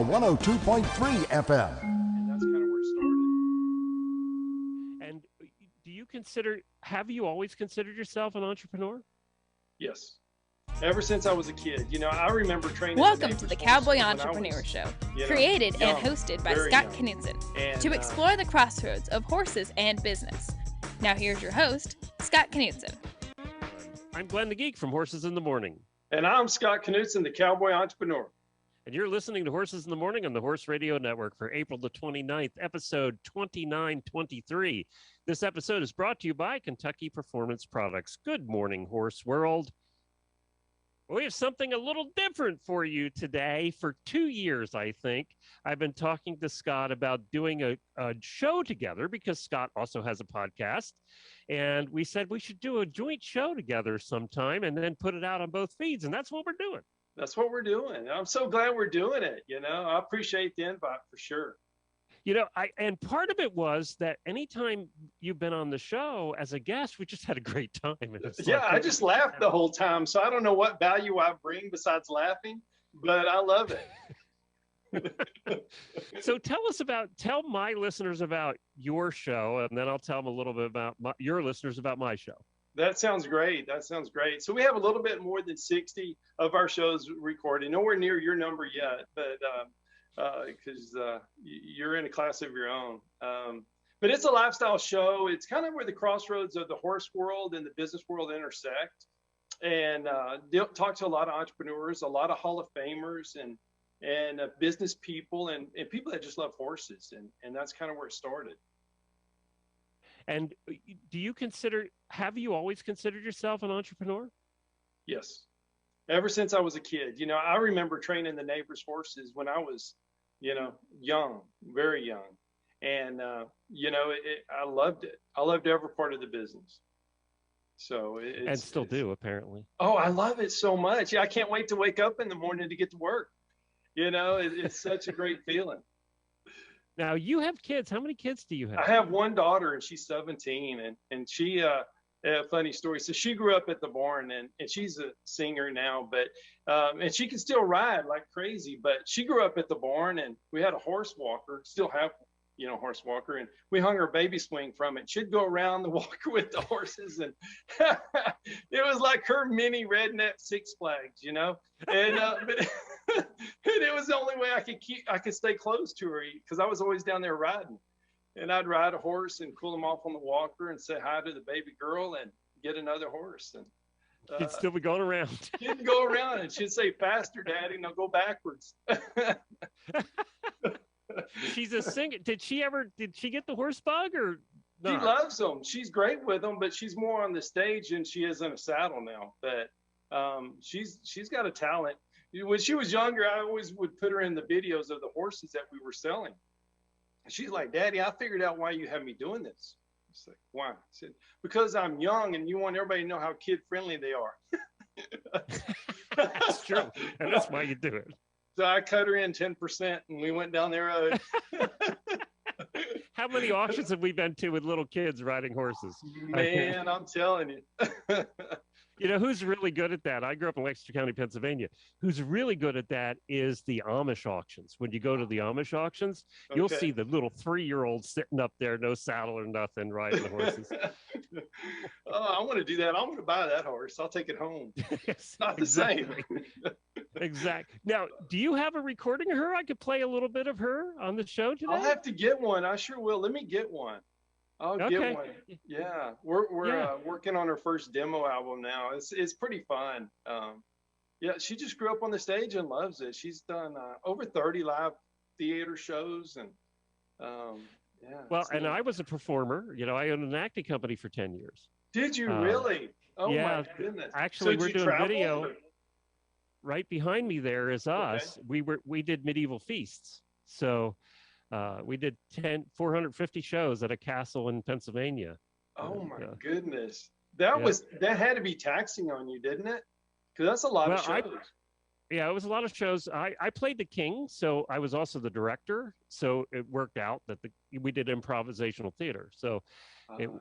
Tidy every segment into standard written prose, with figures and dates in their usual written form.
102.3 FM. And that's kind of where it started. And have you always considered yourself an entrepreneur? Yes. Ever since I was a kid. I remember training. Welcome to the Cowboy Entrepreneur Show, created and hosted by Scott Knudsen to explore the crossroads of horses and business. Now here's your host, Scott Knudsen. I'm Glenn the Geek from Horses in the Morning. And I'm Scott Knudsen, the Cowboy Entrepreneur. And you're listening to Horses in the Morning on the Horse Radio Network for April the 29th, episode 2923. This episode is brought to you by Kentucky Performance Products. Good morning, Horse World. We have something a little different for you today. For 2 years, I think, I've been talking to Scott about doing a show together because Scott also has a podcast. And we said we should do a joint show together sometime and then put it out on both feeds. And that's what we're doing. That's what we're doing. I'm so glad we're doing it. I appreciate the invite for sure. And part of it was that anytime you've been on the show as a guest, we just had a great time. I just laughed the whole time. So I don't know what value I bring besides laughing, but I love it. So tell my listeners about your show, and then I'll tell them a little bit about your listeners about my show. That sounds great. So we have a little bit more than 60 of our shows recorded. Nowhere near your number yet, but because you're in a class of your own. But it's a lifestyle show. It's kind of where the crossroads of the horse world and the business world intersect. And they'll talk to a lot of entrepreneurs, a lot of Hall of Famers, and business people and people that just love horses. And that's kind of where it started. And have you always considered yourself an entrepreneur? Yes. Ever since I was a kid. I remember training the neighbors' horses when I was, young, very young. And, I loved it. I loved every part of the business. So and still do, apparently. Oh, I love it so much. I can't wait to wake up in the morning to get to work. It's such a great feeling. Now you have kids. How many kids do you have? I have one daughter and she's 17 and she, a funny story. So she grew up at the barn and she's a singer now, but, and she can still ride like crazy, but she grew up at the barn and we had a horse walker, still have, horse walker, and we hung her baby swing from it. She'd go around the walker with the horses and it was like her mini redneck Six Flags, and, but it was the only way I could stay close to her because I was always down there riding. And I'd ride a horse and cool him off on the walker and say hi to the baby girl and get another horse. And she'd still be going around. She'd go around and she'd say, "Faster, Daddy," and I'll go backwards. She's a singer. Did she get the horse bug or not? She loves them. She's great with them, but she's more on the stage than she is in a saddle now. But she's got a talent. When she was younger, I always would put her in the videos of the horses that we were selling. She's like, "Daddy, I figured out why you have me doing this." It's like, "Why?" I said, "Because I'm young and you want everybody to know how kid-friendly they are." That's true. And that's why you do it. So I cut her in 10% and we went down the road. How many auctions have we been to with little kids riding horses? Man, I'm telling you. Who's really good at that? I grew up in Lancaster County, Pennsylvania. Who's really good at that is the Amish auctions. When you go to the Amish auctions, you'll see the little 3-year-old sitting up there, no saddle or nothing, riding the horses. Oh, I want to do that. I want to buy that horse. I'll take it home. Yes, not the same. Exactly. Now, do you have a recording of her? I could play a little bit of her on the show today. I'll have to get one. I sure will. Let me get one. I'll get one. Yeah, we're working on her first demo album now. It's pretty fun. She just grew up on the stage and loves it. She's done over 30 live theater shows and Well, and I was a performer. I owned an acting company for 10 years. Did you really? Oh yeah, my goodness! Actually, we're doing video. Right behind me there is us. We did medieval feasts. So. We did 450 shows at a castle in Pennsylvania. Oh my goodness. That had to be taxing on you, didn't it? Because that's a lot of shows. It was a lot of shows. I played the king, so I was also the director. So it worked out that we did improvisational theater. So it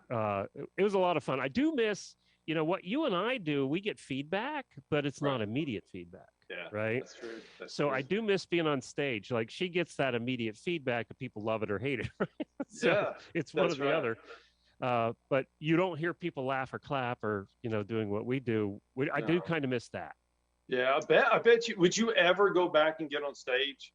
was a lot of fun. I do miss, what you and I do, we get feedback, but it's not immediate feedback. Yeah. Right. That's true. So I do miss being on stage. Like she gets that immediate feedback if people love it or hate it. Right? So Yeah. it's one or the other. But you don't hear people laugh or clap or, doing what we do. I do kind of miss that. Yeah. I bet you, would you ever go back and get on stage?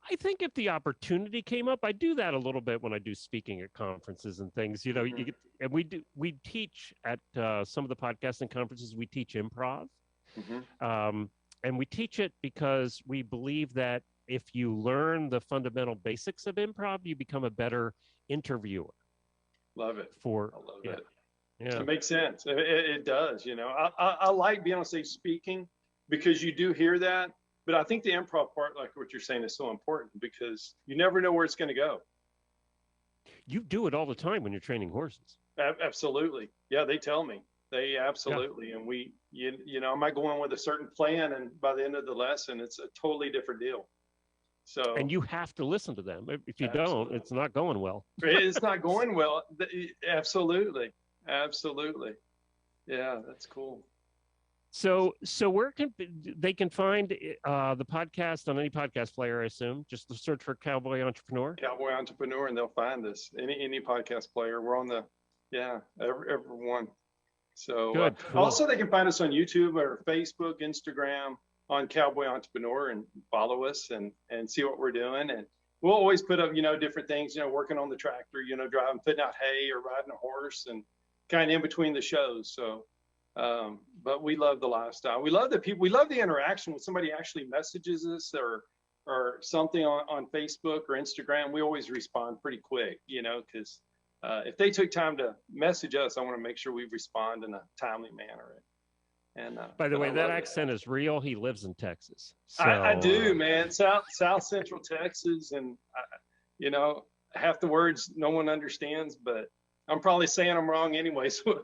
I think if the opportunity came up, I do that a little bit when I do speaking at conferences and things. And we teach at some of the podcasting conferences. We teach improv, and we teach it because we believe that if you learn the fundamental basics of improv, you become a better interviewer. Love it. I love it. Yeah, it makes sense. It does. I like being on stage speaking because you do hear that. But I think the improv part, like what you're saying, is so important because you never know where it's going to go. You do it all the time when you're training horses. Absolutely. Yeah, they tell me. They absolutely. Yeah. And I might go in with a certain plan, and by the end of the lesson, it's a totally different deal. So. And you have to listen to them. If you don't, it's not going well. It's not going well. Absolutely. Absolutely. Yeah, that's cool. So where can they find the podcast on any podcast player? I assume just search for Cowboy Entrepreneur. Cowboy Entrepreneur, and they'll find us. Any podcast player. We're on everyone. So good. Cool. Also, they can find us on YouTube or Facebook, Instagram on Cowboy Entrepreneur, and follow us and see what we're doing. And we'll always put up different things. Working on the tractor. Driving, putting out hay, or riding a horse, and kind of in between the shows. So. But we love the lifestyle. We love the people. We love the interaction when somebody actually messages us or something on Facebook or Instagram. We always respond pretty quick, because if they took time to message us, I want to make sure we respond in a timely manner. And by the way, that accent is real. He lives in Texas. So, I do, man. South Central Texas, and half the words no one understands, but I'm probably saying them wrong anyway. So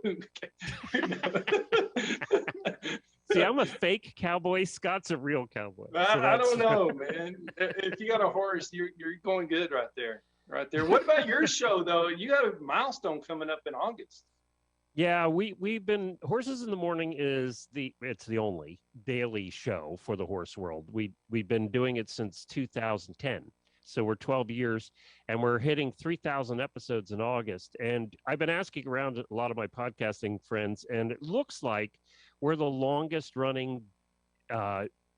see, I'm a fake cowboy. Scott's a real cowboy. I don't know, man. If you got a horse, you're going good right there. Right there. What about your show though? You got a milestone coming up in August. Yeah, we've been Horses in the Morning it's the only daily show for the horse world. We've been doing it since 2010. So we're 12 years and we're hitting 3,000 episodes in August. And I've been asking around a lot of my podcasting friends, and it looks like we're the longest running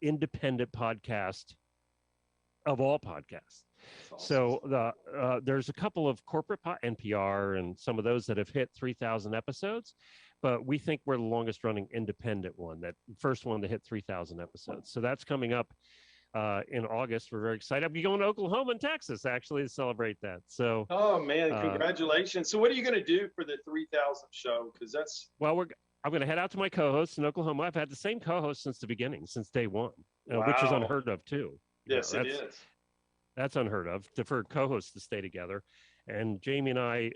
independent podcast of all podcasts. Awesome. So there's a couple of corporate NPR and some of those that have hit 3,000 episodes, but we think we're the longest running independent one, that first one to hit 3,000 episodes. So that's coming up in August. We're very excited. I'll be going to Oklahoma and Texas actually to celebrate that. So, oh man, congratulations! So, what are you going to do for the 3,000 show? Because I'm going to head out to my co-host in Oklahoma. I've had the same co-host since the beginning, since day one, wow. Which is unheard of too. Yes, it is. That's unheard of for co-hosts to stay together. And Jamie and I,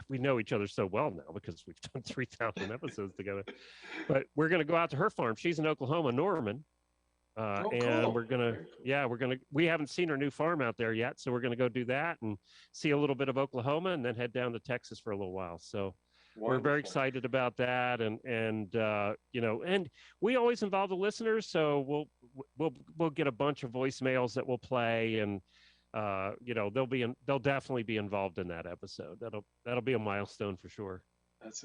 we know each other so well now because we've done 3,000 episodes together. But we're going to go out to her farm. She's in Oklahoma, Norman. And cool. We haven't seen her new farm out there yet. So we're going to go do that and see a little bit of Oklahoma and then head down to Texas for a little while. So wonderful. We're very excited about that. And we always involve the listeners. So we'll get a bunch of voicemails that we'll play, and they'll definitely be involved in that episode. That'll be a milestone for sure. That's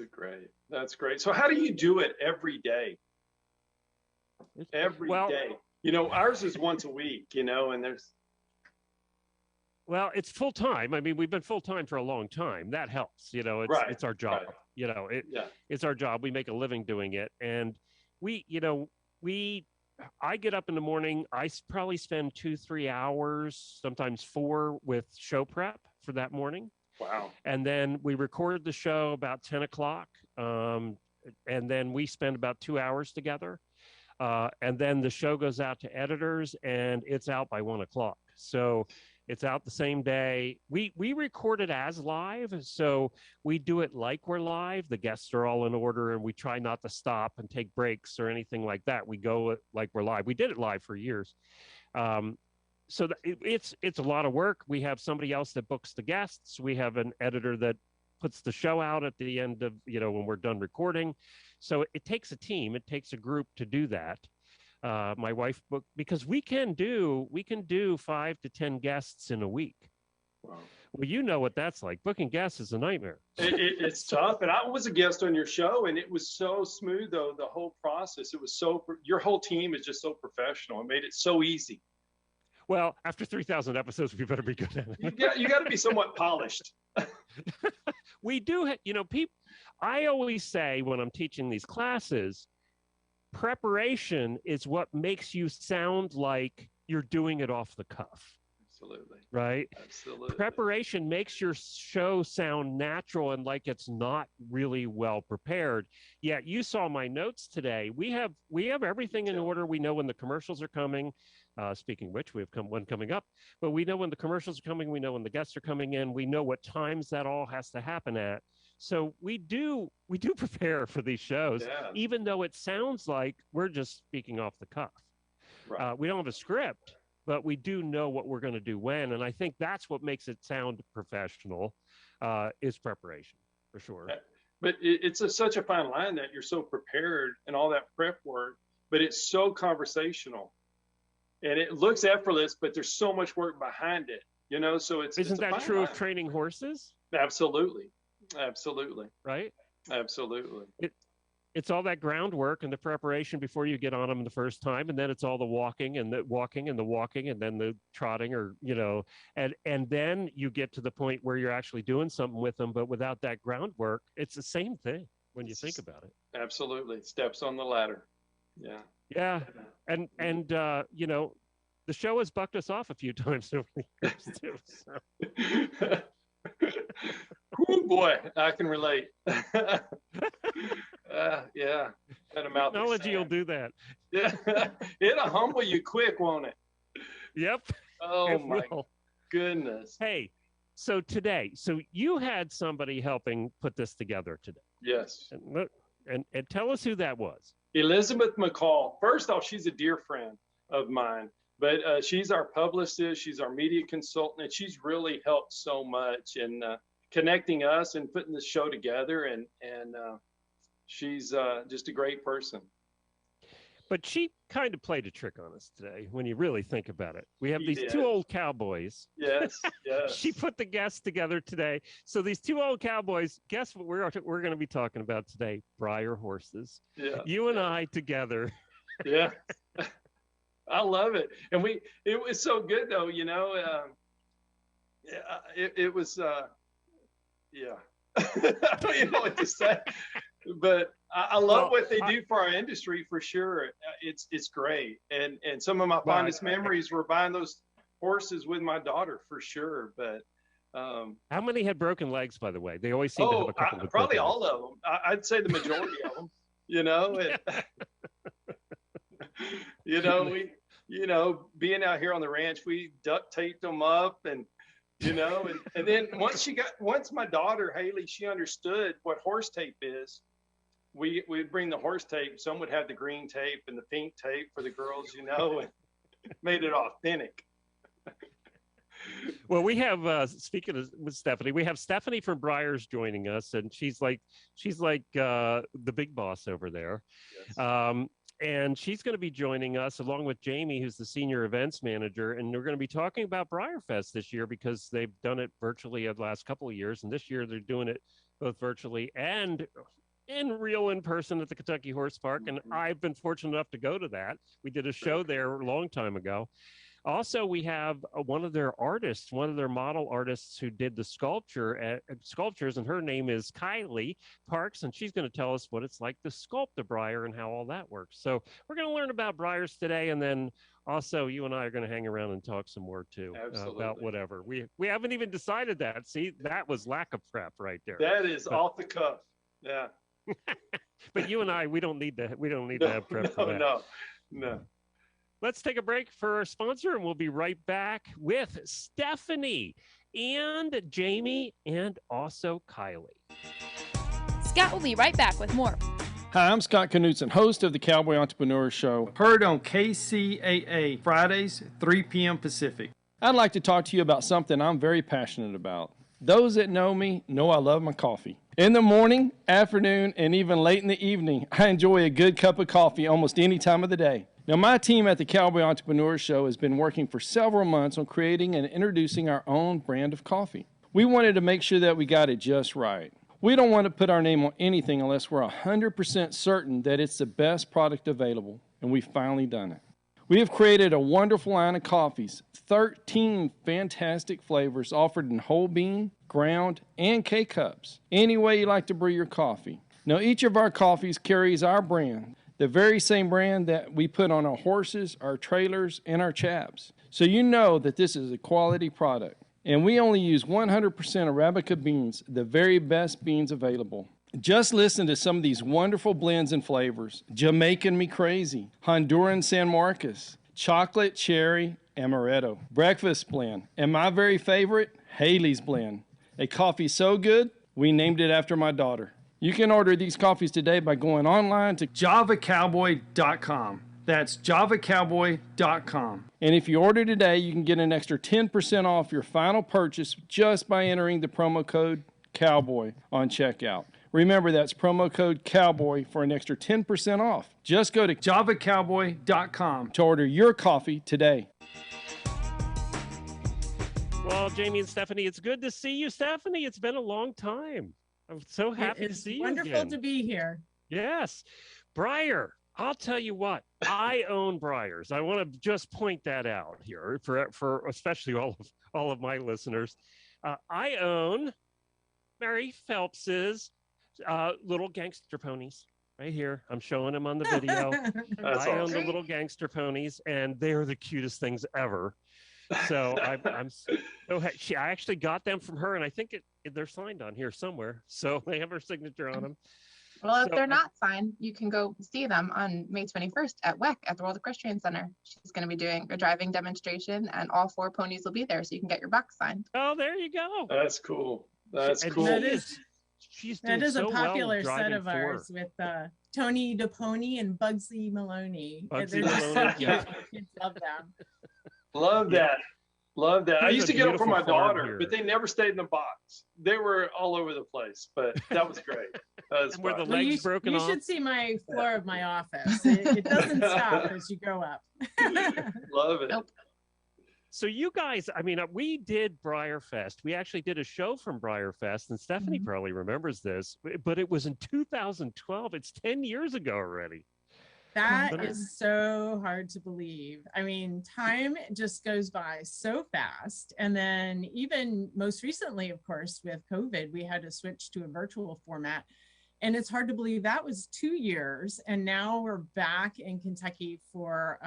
great. So how do you do it every day? Every day. Ours is once a week, and there's. Well, it's full time. I mean, we've been full time for a long time. That helps. It's our job. Right. It's our job. We make a living doing it. And I get up in the morning. I probably spend 2-3 hours, sometimes 4, with show prep for that morning. Wow. And then we record the show about 10 o'clock. And then we spend about 2 hours together. And then the show goes out to editors and it's out by 1 o'clock. So it's out the same day. We record it as live. So we do it like we're live. The guests are all in order and we try not to stop and take breaks or anything like that. We go like we're live. We did it live for years. So it's a lot of work. We have somebody else that books the guests. We have an editor that puts the show out at the end of, when we're done recording. So it takes a team, it takes a group to do that. My wife booked, because we can do 5 to 10 guests in a week. Wow. Well, you know what that's like. Booking guests is a nightmare. It's tough. And I was a guest on your show, and it was so smooth, though, the whole process. It was your whole team is just so professional. It made it so easy. Well, after 3,000 episodes, we better be good at it. You got to be somewhat polished. We do, people. I always say when I'm teaching these classes, preparation is what makes you sound like you're doing it off the cuff. Absolutely. Right? Absolutely. Preparation makes your show sound natural and like it's not really well prepared. Yet you saw my notes today. We have everything in order. We know when the commercials are coming. Speaking of which, we have one coming up. But we know when the commercials are coming. We know when the guests are coming in. We know what times that all has to happen at. So we do prepare for these shows, even though it sounds like we're just speaking off the cuff. Right. We don't have a script, but we do know what we're going to do when. And I think that's what makes it sound professional, is preparation, for sure. But it's such a fine line that you're so prepared and all that prep work, but it's so conversational. And it looks effortless, but there's so much work behind it, so Isn't that true of training horses? Absolutely. Right? Absolutely. It's all that groundwork and the preparation before you get on them the first time. And then it's all the walking and the walking and the walking and then the trotting, or, and then you get to the point where you're actually doing something with them. But without that groundwork, it's the same thing when you think about it. Absolutely. Steps on the ladder. Yeah. Yeah. And the show has bucked us off a few times over the years too. So. Oh boy, I can relate. Yeah. Technology will do that. Yeah. It'll humble you quick, won't it? Yep. Oh my goodness. Hey, so you had somebody helping put this together today. Yes. And tell us who that was. Elizabeth McCall. First off, she's a dear friend of mine, but she's our publicist, she's our media consultant, and she's really helped so much in connecting us and putting the show together. And she's just a great person. But she kind of played a trick on us today when you really think about it. We have these two old cowboys. Yes. She put the guests together today. So these two old cowboys, guess what we're going to be talking about today? Breyer horses. Yeah. You and I together. Yeah. I love it. And it was so good though, it was, yeah. I don't even know what to say, but I love what they do for our industry for sure. It's great. And some of my fondest memories were buying those horses with my daughter for sure. But how many had broken legs, by the way? They always seem to have a couple of probably all of them. I'd say the majority of them, being out here on the ranch, we duct taped them up and then once my daughter Haley, she understood what horse tape is. We'd bring the horse tape. Some would have the green tape and the pink tape for the girls, and made it authentic. Well, we have speaking of Stephanie, we have Stephanie from Breyer's joining us, and she's like the big boss over there. Yes. And she's going to be joining us along with Jamie, who's the senior events manager. And we're going to be talking about BreyerFest this year because they've done it virtually the last couple of years. And this year they're doing it both virtually and in person at the Kentucky Horse Park. And I've been fortunate enough to go to that. We did a show there a long time ago. Also, we have one of their model artists who did the sculptures, and her name is Kylee Parks, and she's going to tell us what it's like to sculpt a Breyer and how all that works. So we're going to learn about Breyers today, and then also you and I are going to hang around and talk some more too about whatever. We haven't even decided that. See, that was lack of prep right there. That is off the cuff. Yeah. But you and I, we don't need to have prep for that. No. Let's take a break for our sponsor, and we'll be right back with Stephanie and Jamie and also Kylee. Scott will be right back with more. Hi, I'm Scott Knudsen, host of the Cowboy Entrepreneur Show, heard on KCAA Fridays, 3 p.m. Pacific. I'd like to talk to you about something I'm very passionate about. Those that know me know I love my coffee. In the morning, afternoon, and even late in the evening, I enjoy a good cup of coffee almost any time of the day. Now, my team at the Cowboy Entrepreneur Show has been working for several months on creating and introducing our own brand of coffee. We wanted to make sure that we got it just right. We don't want to put our name on anything unless we're 100% certain that it's the best product available, and we've finally done it. We have created a wonderful line of coffees, 13 fantastic flavors offered in whole bean, ground, and K-cups. Any way you like to brew your coffee. Now, each of our coffees carries our brand, the very same brand that we put on our horses, our trailers, and our chaps. So you know that this is a quality product. And we only use 100% Arabica beans, the very best beans available. Just listen to some of these wonderful blends and flavors. Jamaican Me Crazy, Honduran San Marcos, Chocolate Cherry Amaretto, Breakfast Blend, and my very favorite, Haley's Blend. A coffee so good, we named it after my daughter. You can order these coffees today by going online to javacowboy.com. That's javacowboy.com. And if you order today, you can get an extra 10% off your final purchase just by entering the promo code COWBOY on checkout. Remember, that's promo code COWBOY for an extra 10% off. Just go to javacowboy.com to order your coffee today. Well, Jamie and Stephanie, it's good to see you. Stephanie, it's been a long time. I'm so happy to see you again. It's wonderful to be here. Yes. Breyer, I'll tell you what, I own Breyers. I want to just point that out here for especially all of my listeners. I own Mary Phelps's little gangster ponies right here. I'm showing them on the video. I own the little gangster ponies, and they're the cutest things ever. So I'm so I actually got them from her, and I think they're signed on here somewhere. So they have her signature on them. Well, if they're not signed, you can go see them on May 21st at WEC at the World Equestrian Center. She's going to be doing a driving demonstration, and all 4 ponies will be there, so you can get your box signed. Oh, there you go. That's cool. That's cool. That is so a popular well set of ours with Tony DePony and Bugsy Maloney. Bugsy Maloney, yeah. Kids love them. Love that. Love that. I used to get them for my daughter, here. but they never stayed in the box. They were all over the place, but that was great. Were the legs broken off? You should see my floor of my office. It doesn't stop as you go up. Love it. Nope. So you guys, I mean, we did BreyerFest. We actually did a show from BreyerFest, and Stephanie probably remembers this, but it was in 2012. It's 10 years ago already. That is so hard to believe. I mean, time just goes by so fast. And then even most recently, of course, with COVID, we had to switch to a virtual format. And it's hard to believe that was 2 years. And now we're back in Kentucky for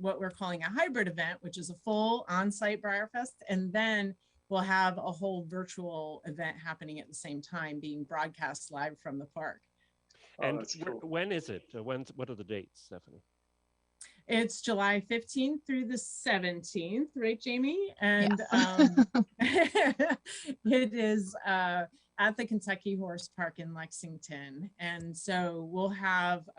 what we're calling a hybrid event, which is a full on-site BreyerFest. And then we'll have a whole virtual event happening at the same time, being broadcast live from the park. And cool. When is it? What are the dates, Stephanie? It's July 15th through the 17th, right, Jamie? And Yes. It is at the Kentucky Horse Park in Lexington. And so we'll have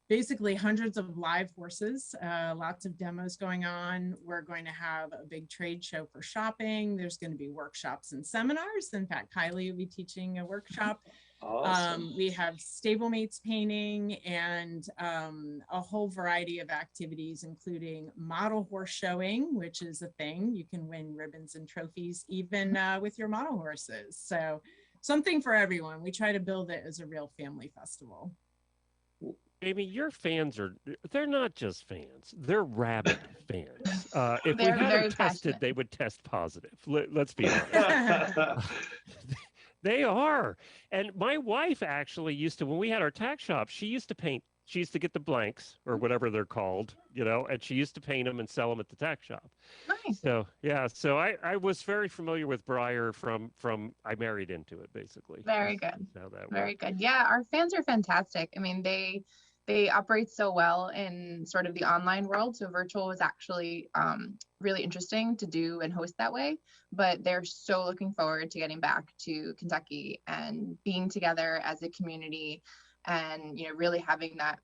basically hundreds of live horses, lots of demos going on. We're going to have a big trade show for shopping. There's going to be workshops and seminars. In fact, Kylee will be teaching a workshop. Awesome. We have stablemates painting and a whole variety of activities, including model horse showing, which is a thing. You can win ribbons and trophies even with your model horses. So something for everyone. We try to build it as a real family festival. Amy, your fans they're not just fans, they're rabid fans. If we They're had very them tested, passionate. they would test positive. Let's be honest. They are. And my wife actually used to, when we had our tack shop, she used to paint. She used to get the blanks or whatever they're called, and she used to paint them and sell them at the tack shop. Nice. So, yeah. So I was very familiar with Breyer from I married into it, basically. Very good. How that Very worked. good. Yeah, our fans are fantastic. I mean, they operate so well in sort of the online world. So virtual was actually really interesting to do and host that way. But they're so looking forward to getting back to Kentucky and being together as a community, and really having that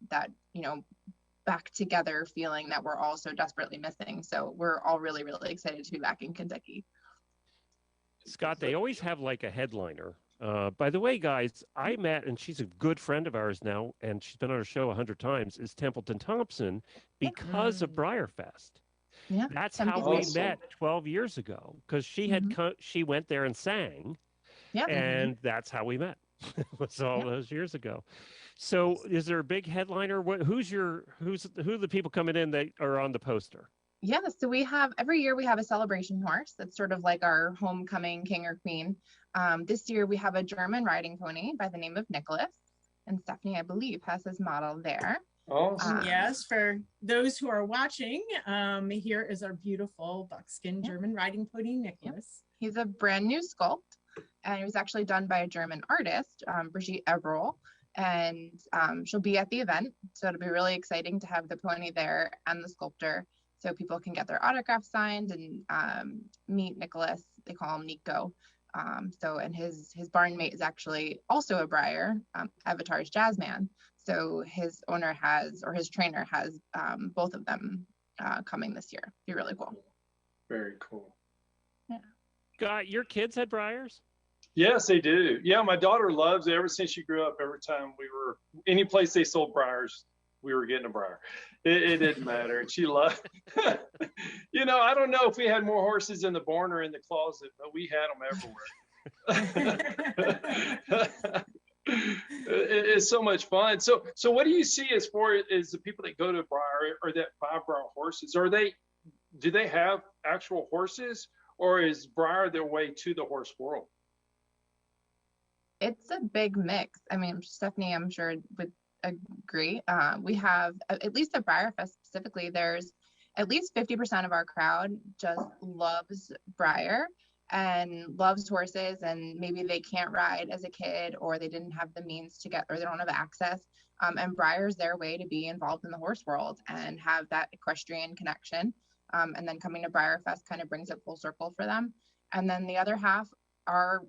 back together feeling that we're all so desperately missing. So we're all really, really excited to be back in Kentucky. Scott, they always have like a headliner By the way, guys, I met, and she's a good friend of ours now, and she's been on our show 100 times, is Templeton Thompson because of BreyerFest. Yeah. That's how we met 12 years ago, because she had she went there and sang, and that's how we met. It was all those years ago. So, is there a big headliner? Who are the people coming in that are on the poster? Yeah, so we have every year we have a celebration horse that's sort of like our homecoming king or queen. This year we have a German riding pony by the name of Nicholas, and Stephanie, I believe, has his model there. Yes, for those who are watching, here is our beautiful buckskin German riding pony, Nicholas. He's a brand new sculpt, and it was actually done by a German artist, Brigitte Eberl, and she'll be at the event. So it'll be really exciting to have the pony there and the sculptor, so people can get their autographs signed and meet Nicholas. They call him Nico. And his barn mate is actually also a Breyer, Avatar's Jazzman. So his owner his trainer has both of them coming this year. Be really cool. Very cool. Yeah. Scott, your kids had Breyers? Yes, they do. Yeah, my daughter loves it. Ever since she grew up, every time we were any place they sold Breyers, we were getting a Breyer. It didn't matter. And she loved, I don't know if we had more horses in the barn or in the closet, but we had them everywhere. It's so much fun. So what do you see as far as the people that go to Breyer or that buy Breyer horses? Do they have actual horses, or is Breyer their way to the horse world? It's a big mix. I mean, Stephanie, I'm sure would agree. We have, at least at Briarfast specifically, there's at least 50% of our crowd just loves Breyer and loves horses, and maybe they can't ride as a kid, or they didn't have the means to get, or they don't have access. And Breyer's their way to be involved in the horse world and have that equestrian connection. And then coming to Briarfest kind of brings it full circle for them. And then the other half are,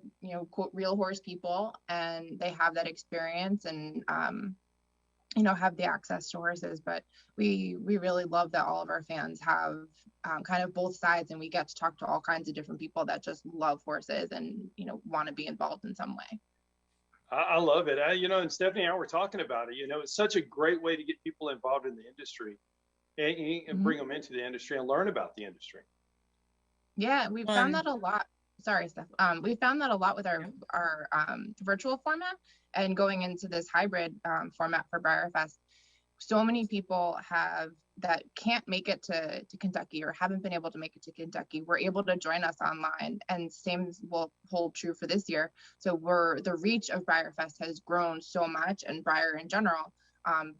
quote, real horse people, and they have that experience and, have the access to horses. But we really love that all of our fans have kind of both sides, and we get to talk to all kinds of different people that just love horses and, want to be involved in some way. I love it. And Stephanie and I were talking about it. It's such a great way to get people involved in the industry and bring them into the industry and learn about the industry. Yeah, we've found that a lot. Sorry, Steph. We found that a lot with our virtual format and going into this hybrid format for BreyerFest. So many people that can't make it to Kentucky or haven't been able to make it to Kentucky were able to join us online, and same will hold true for this year. So the reach of BreyerFest has grown so much, and Breyer in general,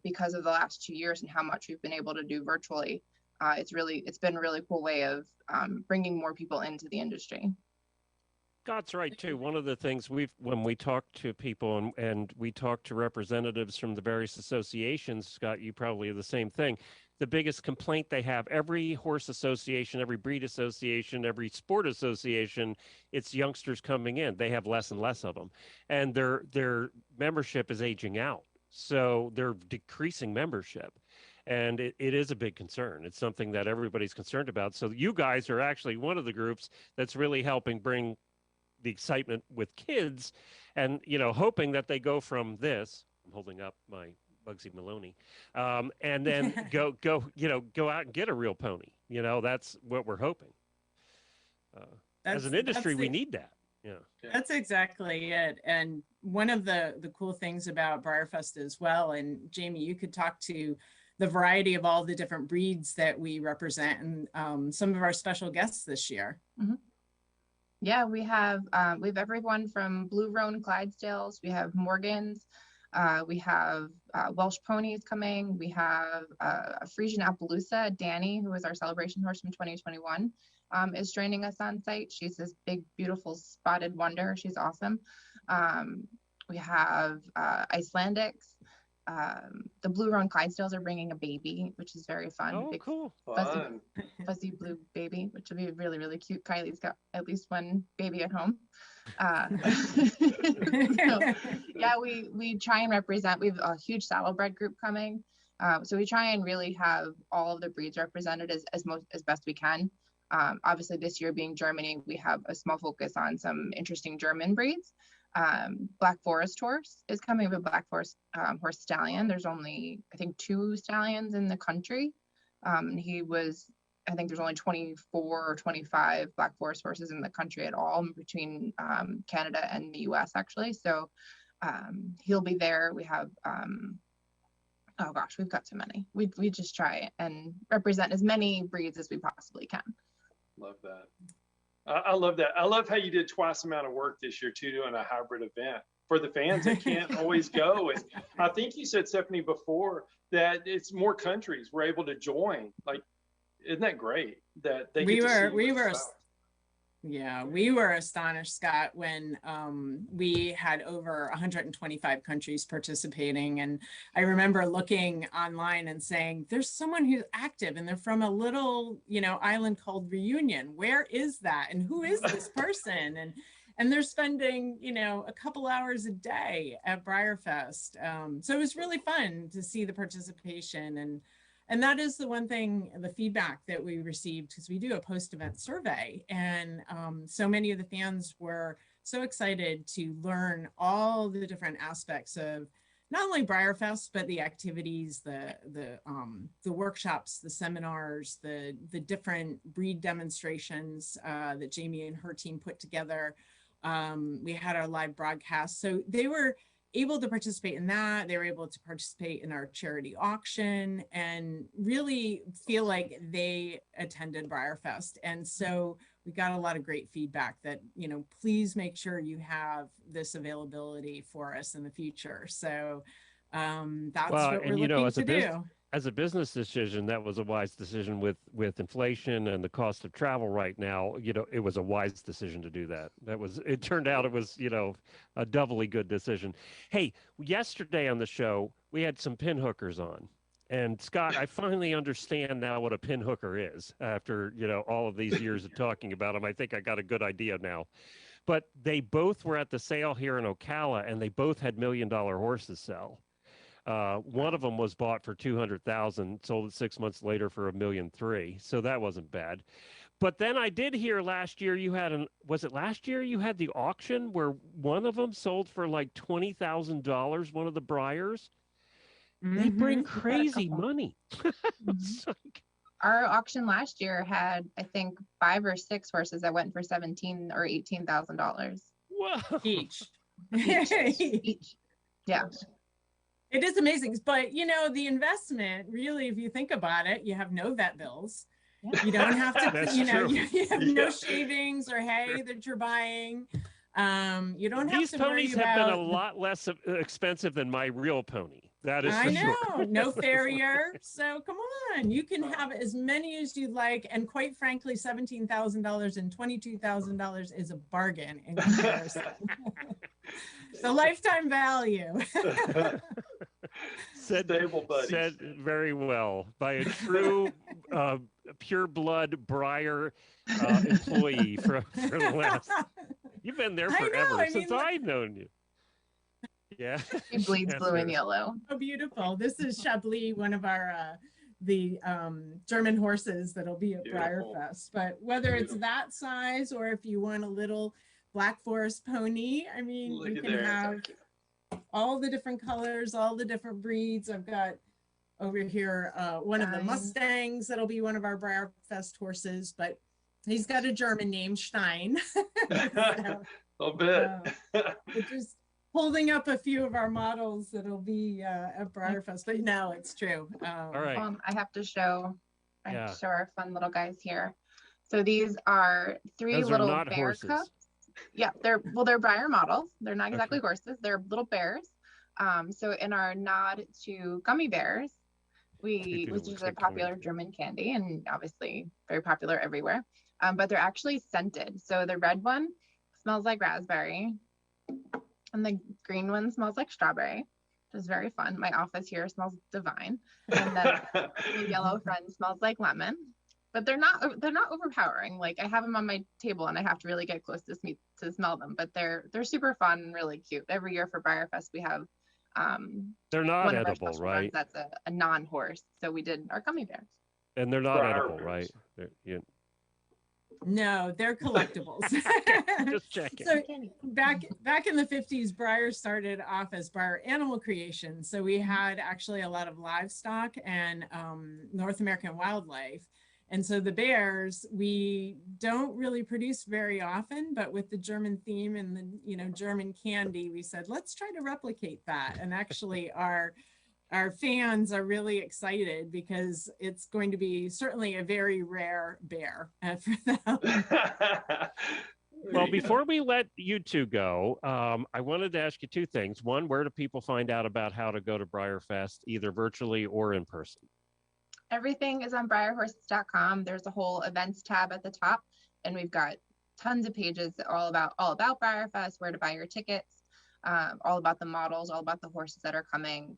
because of the last 2 years and how much we've been able to do virtually. It's been a really cool way of bringing more people into the industry. Scott's right too. One of the things when we talk to people and we talk to representatives from the various associations, Scott, you probably have the same thing. The biggest complaint they have, every horse association, every breed association, every sport association, it's youngsters coming in. They have less and less of them, and their membership is aging out. So they're decreasing membership. And it is a big concern. It's something that everybody's concerned about. So you guys are actually one of the groups that's really helping bring the excitement with kids, and hoping that they go from this. I'm holding up my Bugsy Maloney, and then go out and get a real pony. That's what we're hoping. As an industry, we need that. Yeah, that's exactly it. And one of the cool things about BreyerFest as well, and Jamie, you could talk to the variety of all the different breeds that we represent and some of our special guests this year. Mm-hmm. Yeah, we have everyone from Blue Roan Clydesdales, we have Morgans, we have Welsh ponies coming, we have a Frisian Appaloosa, Danny, who is our celebration horse from 2021, is joining us on site. She's this big, beautiful spotted wonder. She's awesome. We have Icelandics. The Blue Roan Clydesdales are bringing a baby, which is very fun. Oh, big, cool. fuzzy blue baby, which will be really, really cute. Kylie's got at least one baby at home. So, yeah, we try and represent. We have a huge saddlebred group coming. So we try and really have all of the breeds represented as best we can. Obviously, this year being Germany, we have a small focus on some interesting German breeds. Black Forest horse is coming, with Black Forest horse stallion. There's only, I think, 2 stallions in the country. I think there's only 24 or 25 Black Forest horses in the country at all, between Canada and the US, actually. So he'll be there. We have, oh gosh, we've got so many. We just try and represent as many breeds as we possibly can. Love that. I love that. I love how you did twice the amount of work this year too, doing a hybrid event for the fans that can't always go. And I think you said, Stephanie, before that it's more countries we're able to join. Like, isn't that great that they we were astonished, Scott, when we had over 125 countries participating. And I remember looking online and saying, there's someone who's active and they're from a little, island called Reunion. Where is that? And who is this person? And they're spending, a couple hours a day at BreyerFest. So it was really fun to see the participation. And that is the one thing, the feedback that we received, because we do a post-event survey. And so many of the fans were so excited to learn all the different aspects of not only BreyerFest, but the activities, the workshops, the seminars, the different breed demonstrations that Jamie and her team put together. We had our live broadcast. So they were able to participate in that. They were able to participate in our charity auction and really feel like they attended BreyerFest. And so we got a lot of great feedback that, please make sure you have this availability for us in the future. So that's what we're looking to do. As a business decision, that was a wise decision with inflation and the cost of travel right now. It was a wise decision to do that. It turned out it was, a doubly good decision. Hey, yesterday on the show, we had some pin hookers on. And Scott, I finally understand now what a pin hooker is after, all of these years of talking about them. I think I got a good idea now. But they both were at the sale here in Ocala, and they both had $1 million horses sell. One of them was bought for $200,000, sold it 6 months later for $1.3 million. So that wasn't bad. But then I did hear last year was it last year you had the auction where one of them sold for like $20,000, one of the Breyers? Mm-hmm. They bring crazy money. Our auction last year had, I think, 5 or 6 horses that went for $17,000 or $18,000. Whoa. Each. Yeah. It is amazing. But, the investment, really, if you think about it, you have no vet bills. Yeah. You don't have to, you have no shavings or hay that you're buying. You don't have These to ponies worry have about... been a lot less expensive than my real pony. That is I know. Sure. No farrier. So come on, you can have as many as you'd like. And quite frankly, $17,000 and $22,000 is a bargain in comparison. So lifetime value. Said very well by a true pure blood Breyer employee for the last. You've been there forever since I've known you. Yeah. He bleeds blue and yellow. Oh, beautiful. This is Chablis, one of our the German horses that'll be at BreyerFest. But whether it's that size or if you want a little Black Forest pony, I mean, you can have all the different colors, all the different breeds. I've got over here one of the Mustangs that'll be one of our BreyerFest horses, but he's got a German name, Stein. A bit. Just holding up a few of our models that'll be at BreyerFest, but no, it's true. All right. I have to show our fun little guys here. So these are 3 little bear horses. cubs. Yeah, they're Breyer models. They're not exactly horses. They're little bears. So in our nod to gummy bears, which is a popular German candy and obviously very popular everywhere. But they're actually scented. So the red one smells like raspberry, and the green one smells like strawberry, which is very fun. My office here smells divine, and then the yellow friend smells like lemon. But they're not overpowering. Like, I have them on my table and I have to really get close to smell them. But they're super fun and really cute. Every year for BreyerFest we have they're not edible, right? That's a non-horse. So we did our gummy bears. And they're not edible, right? No, they're collectibles. Just checking. So back in the 50s, Breyer started off as Breyer Animal Creation. So we had actually a lot of livestock and North American wildlife. And so the bears, we don't really produce very often, but with the German theme and the, German candy, we said, let's try to replicate that. And actually our fans are really excited because it's going to be certainly a very rare bear for them. Well, before we let you two go, I wanted to ask you two things. One, where do people find out about how to go to BreyerFest, either virtually or in person? Everything is on BreyerHorses.com. There's a whole events tab at the top, and we've got tons of pages all about BreyerFest, where to buy your tickets, all about the models, all about the horses that are coming.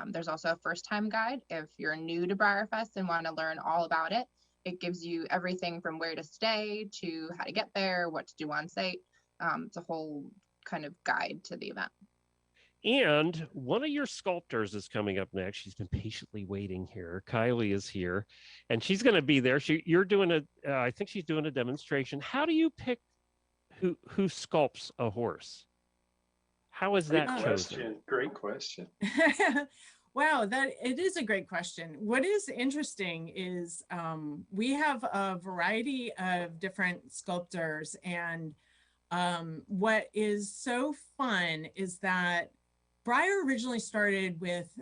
There's also a first-time guide if you're new to BreyerFest and want to learn all about it. It gives you everything from where to stay to how to get there, what to do on site. It's a whole kind of guide to the event. And one of your sculptors is coming up next. She's been patiently waiting here. Kylee is here, and she's going to be there. You're doing I think she's doing a demonstration. How do you pick who sculpts a horse? How is that chosen? Great question. Wow, it is a great question. What is interesting is we have a variety of different sculptors, and what is so fun is that Breyer originally started with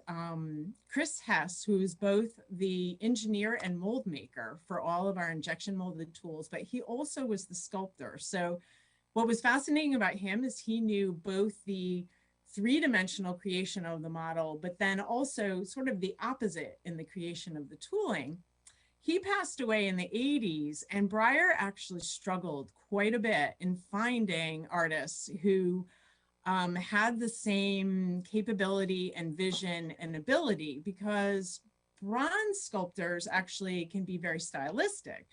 Chris Hess, who's both the engineer and mold maker for all of our injection molded tools, but he also was the sculptor. So what was fascinating about him is he knew both the three-dimensional creation of the model, but then also sort of the opposite in the creation of the tooling. He passed away in the 80s, and Breyer actually struggled quite a bit in finding artists who had the same capability and vision and ability, because bronze sculptors actually can be very stylistic.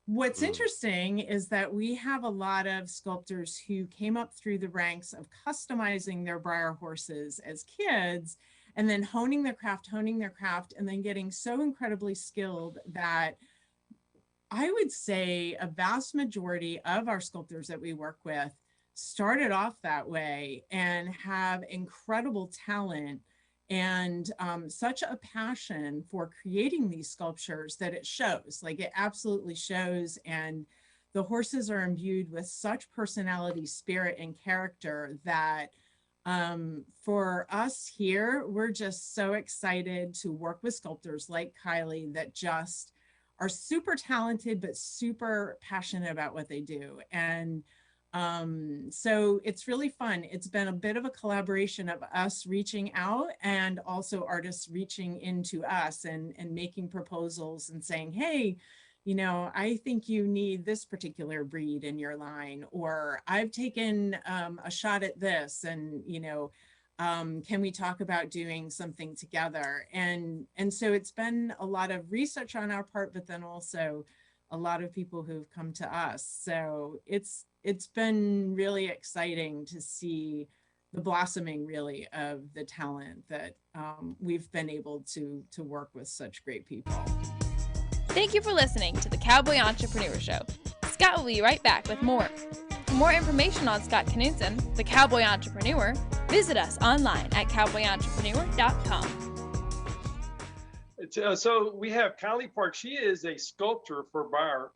What's interesting is that we have a lot of sculptors who came up through the ranks of customizing their Breyer horses as kids, and then honing their craft, and then getting so incredibly skilled that I would say a vast majority of our sculptors that we work with started off that way and have incredible talent and such a passion for creating these sculptures that it shows. Like, it absolutely shows, and the horses are imbued with such personality, spirit, and character that for us here, we're just so excited to work with sculptors like Kylee that just are super talented but super passionate about what they do. And so it's really fun. It's been a bit of a collaboration of us reaching out and also artists reaching into us and making proposals and saying, hey, I think you need this particular breed in your line, or I've taken a shot at this, and, can we talk about doing something together? And so it's been a lot of research on our part, but then also a lot of people who've come to us. So it's been really exciting to see the blossoming, really, of the talent that we've been able to work with such great people. Thank you for listening to the Cowboy Entrepreneur Show. Scott will be right back with more. For more information on Scott Knudsen, the Cowboy Entrepreneur, visit us online at cowboyentrepreneur.com. So we have Kylee Park. She is a sculptor for Breyer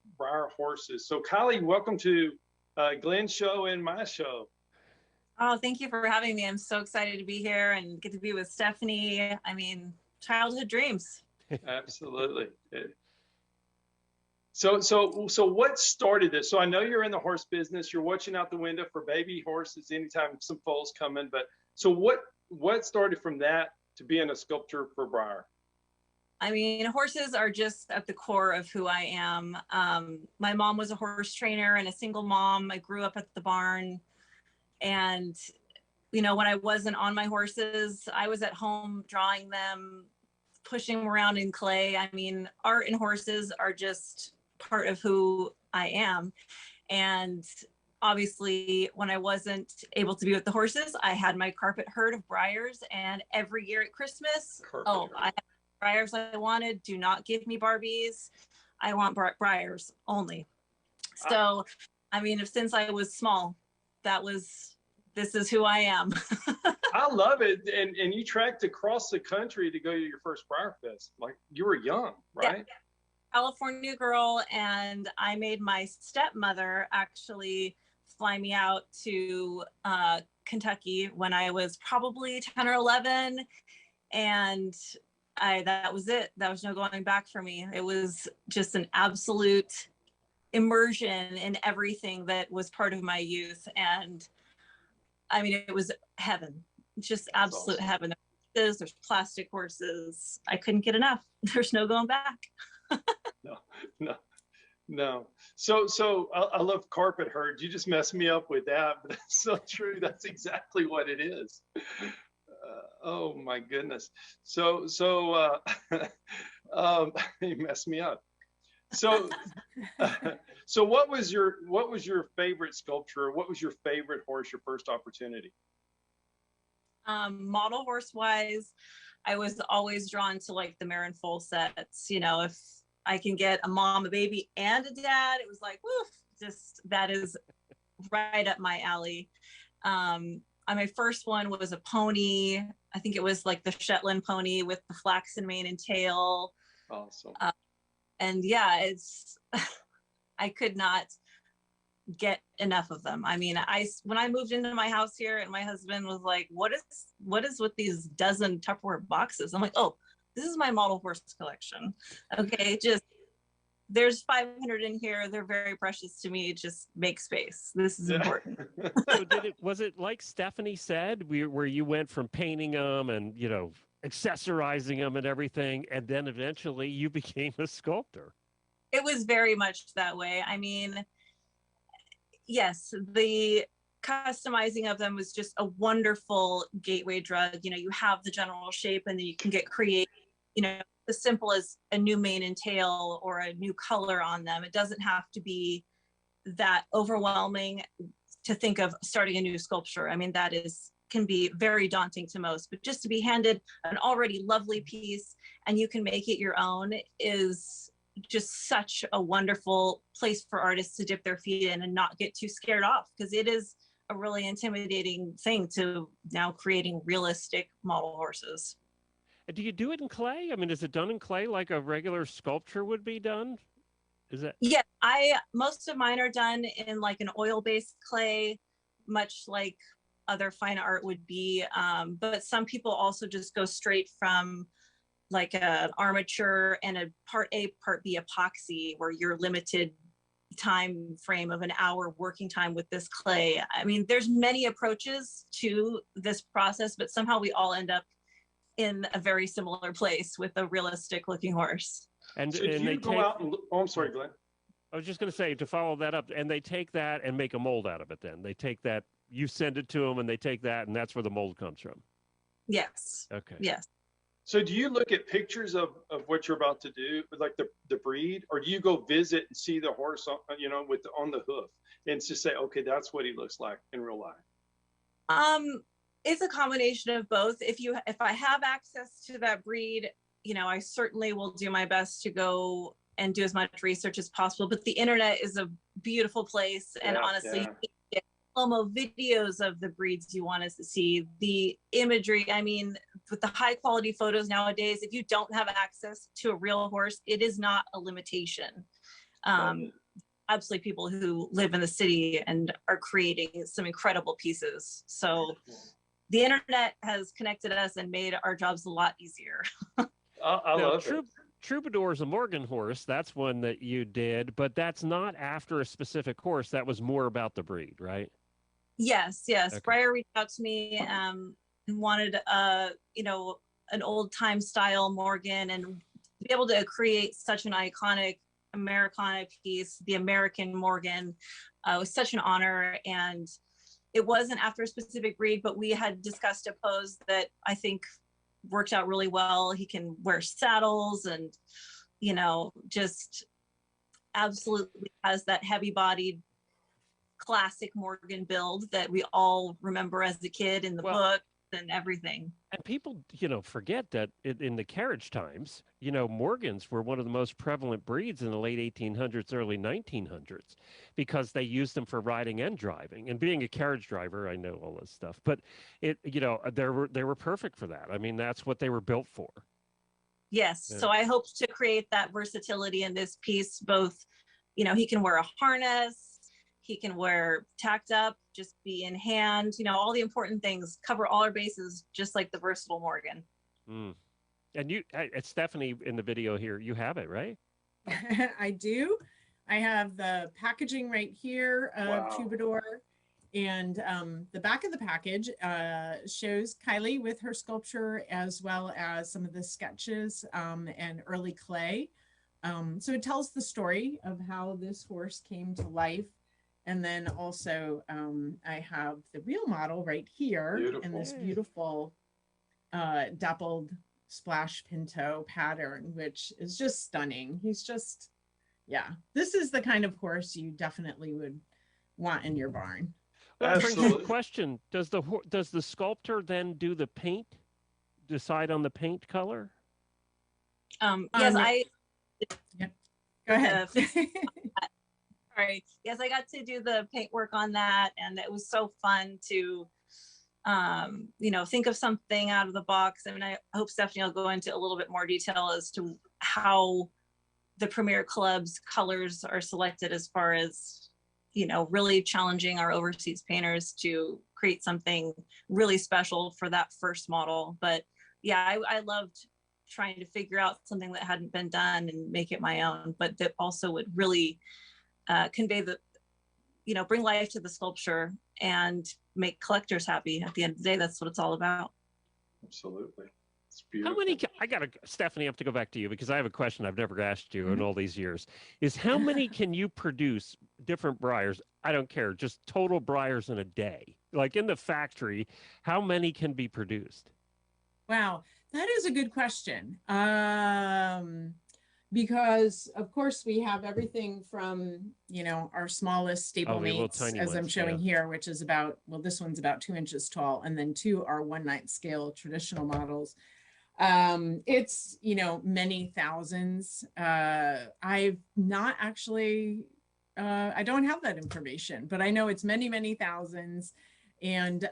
horses. So Kylee, welcome to Glenn's show and my show. Oh, thank you for having me. I'm so excited to be here and get to be with Stephanie. I mean, childhood dreams. Absolutely. So what started this? So I know you're in the horse business. You're watching out the window for baby horses anytime some foals come in. But so what started from that to being a sculptor for Breyer? I mean, horses are just at the core of who I am. My mom was a horse trainer and a single mom. I grew up at the barn. And, when I wasn't on my horses, I was at home drawing them, pushing them around in clay. I mean, art and horses are just part of who I am. And obviously, when I wasn't able to be with the horses, I had my carpet herd of Breyers. And every year at Christmas, I have Breyers I wanted. Do not give me Barbies. I want Breyers only. So, I mean, since I was small, this is who I am. I love it. And you tracked across the country to go to your first BreyerFest. Like, you were young, right? Yeah. California girl, and I made my stepmother actually fly me out to Kentucky when I was probably 10 or 11, and that was it. That was no going back for me. It was just an absolute immersion in everything that was part of my youth, and I mean, it was heaven, just absolute heaven. There's plastic horses. I couldn't get enough. There's no going back. No. So I love carpet herd. You just messed me up with that, but that's so true. That's exactly what it is. Oh my goodness. So you messed me up. So what was your favorite sculpture? What was your favorite horse, your first opportunity? Model horse wise, I was always drawn to like the mare and foal sets. You know, if I can get a mom, a baby, and a dad, it was like, woof, just that is right up my alley. My first one was a pony. I think it was like the Shetland pony with the flaxen mane and tail. Awesome. And yeah, I could not get enough of them. I mean, when I moved into my house here, and my husband was like, what is with these dozen Tupperware boxes? I'm like, oh, this is my model horse collection. Okay, just there's 500 in here. They're very precious to me. Just make space. This is important. So was it like Stephanie said, where you went from painting them and, you know, accessorizing them and everything, and then eventually you became a sculptor? It was very much that way. I mean, yes, the customizing of them was just a wonderful gateway drug. You know, you have the general shape, and then you can get creative, you know, as simple as a new mane and tail or a new color on them. It doesn't have to be that overwhelming to think of starting a new sculpture. I mean, can be very daunting to most, but just to be handed an already lovely piece and you can make it your own is just such a wonderful place for artists to dip their feet in and not get too scared off, because it is a really intimidating thing to now creating realistic model horses. Do you do it in clay? I mean, is it done in clay like a regular sculpture would be done? Is that? Yeah, most of mine are done in like an oil-based clay, much like other fine art would be. But some people also just go straight from like an armature and a part A, part B epoxy, where you're limited time frame of an hour working time with this clay. I mean, there's many approaches to this process, but somehow we all end up in a very similar place with a realistic looking horse. And so do you go out and oh, I'm sorry, Glenn. I was just going to say, to follow that up, and they take that and make a mold out of it. Then they take that, you send it to them, and they take that, and that's where the mold comes from. Yes. Okay. Yes. So do you look at pictures of what you're about to do, like the breed, or do you go visit and see the horse on, you know, on the hoof and just say, okay, that's what he looks like in real life? It's a combination of both. If I have access to that breed, you know, I certainly will do my best to go and do as much research as possible. But the internet is a beautiful place, and honestly, you can get slow-mo videos of the breeds you want us to see. The imagery, I mean, with the high quality photos nowadays, if you don't have access to a real horse, it is not a limitation. Absolutely, people who live in the city and are creating some incredible pieces. So the internet has connected us and made our jobs a lot easier. I love it. Troubadour is a Morgan horse. That's one that you did, but that's not after a specific horse. That was more about the breed, right? Yes. Okay. Breyer reached out to me and wanted, you know, an old time style Morgan, and to be able to create such an iconic Americana piece, the American Morgan, was such an honor. And it wasn't after a specific breed, but we had discussed a pose that I think worked out really well. He can wear saddles and, you know, just absolutely has that heavy bodied classic Morgan build that we all remember as a kid in the book. and everything. And people, forget that in the carriage times, Morgans were one of the most prevalent breeds in the late 1800s, early 1900s, because they used them for riding and driving. And being a carriage driver, I know all this stuff, but they were perfect for that. I mean, that's what they were built for. Yes. Yeah. So I hope to create that versatility in this piece. Both, he can wear a harness, he can wear tacked up, just be in hand, all the important things, cover all our bases, just like the versatile Morgan. Mm. And it's Stephanie in the video here. You have it, right? I do. I have the packaging right here of Wow. Troubadour. And the back of the package shows Kylee with her sculpture, as well as some of the sketches and early clay. So it tells the story of how this horse came to life. And then also I have the real model right here in this beautiful dappled splash pinto pattern, which is just stunning. He's just, yeah, this is the kind of horse you definitely would want in your barn. That brings up a question. Does the sculptor then do the paint, decide on the paint color? Yes, Yep. Go ahead. All right. Yes, I got to do the paint work on that, and it was so fun to, think of something out of the box. I mean, I hope Stephanie will go into a little bit more detail as to how the Premier Club's colors are selected, as far as, really challenging our overseas painters to create something really special for that first model. But yeah, I loved trying to figure out something that hadn't been done and make it my own, but that also would really convey the, bring life to the sculpture and make collectors happy. At the end of the day, that's what it's all about. Absolutely. It's beautiful. How many, Stephanie, I have to go back to you because I have a question I've never asked you in all these years, is how many can you produce different Breyers? I don't care, just total Breyers in a day. Like in the factory, how many can be produced? Wow, that is a good question. Because of course we have everything from, our smallest stable mates, as I'm showing here, which is about, this one's about 2 inches tall. And then 2 are 1/9 scale traditional models. It's, many thousands. I've not actually, I don't have that information, but I know it's many, many thousands. And